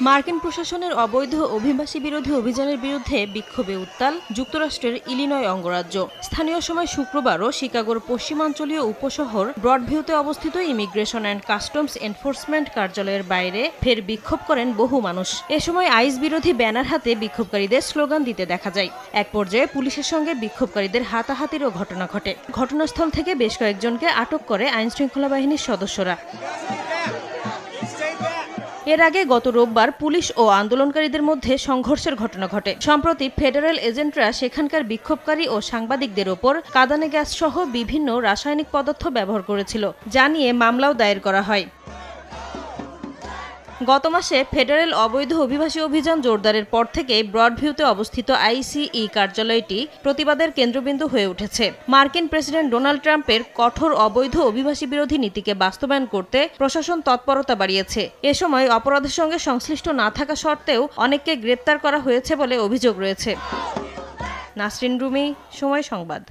মার্কিন প্রশাসনের অবৈধ অভিবাসী বিরোধী অভিযানের বিরুদ্ধে বিক্ষোভে উত্তাল যুক্তরাষ্ট্রের ইলিনয় অঙ্গরাজ্য। স্থানীয় সময় শুক্রবারও শিকাগোর পশ্চিমাঞ্চলীয় উপশহর ব্রডভিউতে অবস্থিত ইমিগ্রেশন অ্যান্ড কাস্টমস এনফোর্সমেন্ট কার্যালয়ের বাইরে ফের বিক্ষোভ করেন বহু মানুষ। এ সময় আইস বিরোধী ব্যানার হাতে বিক্ষোভকারীদের স্লোগান দিতে দেখা যায়। এক পর্যায়ে পুলিশের সঙ্গে বিক্ষোভকারীদের হাতাহাতিরও ঘটনা ঘটে। ঘটনাস্থল থেকে বেশ কয়েকজনকে আটক করে আইনশৃঙ্খলা বাহিনীর সদস্যরা। এর আগে গত রোববার পুলিশ ও আন্দোলনকারীদের মধ্যে সংঘর্ষের ঘটনা ঘটে। সম্প্রতি ফেডারেল এজেন্টরা সেখানকার বিক্ষোভকারী ও সাংবাদিকদের ওপর কাঁদানে গ্যাস সহ বিভিন্ন রাসায়নিক পদার্থ ব্যবহার করেছিল, যা নিয়ে মামলাও দায়ের করা হয়। গত মাসে ফেডারেল অবৈধ অভিবাসী অভিযান জোরদারের পর থেকে ব্রডভিউতে অবস্থিত আইসিই কার্যালয়টি প্রতিবাদের কেন্দ্রবিন্দু হয়ে উঠেছে। মার্কিন প্রেসিডেন্ট ডোনাল্ড ট্রাম্পের কঠোর অবৈধ অভিবাসী বিরোধী নীতিকে বাস্তবায়ন করতে প্রশাসন তৎপরতা বাড়িয়েছে। এ সময় অপরাধের সঙ্গে সংশ্লিষ্ট না থাকা সত্ত্বেও অনেককে গ্রেপ্তার করা হয়েছে বলে অভিযোগ রয়েছে। নাসরিন রুমি, সময় সংবাদ।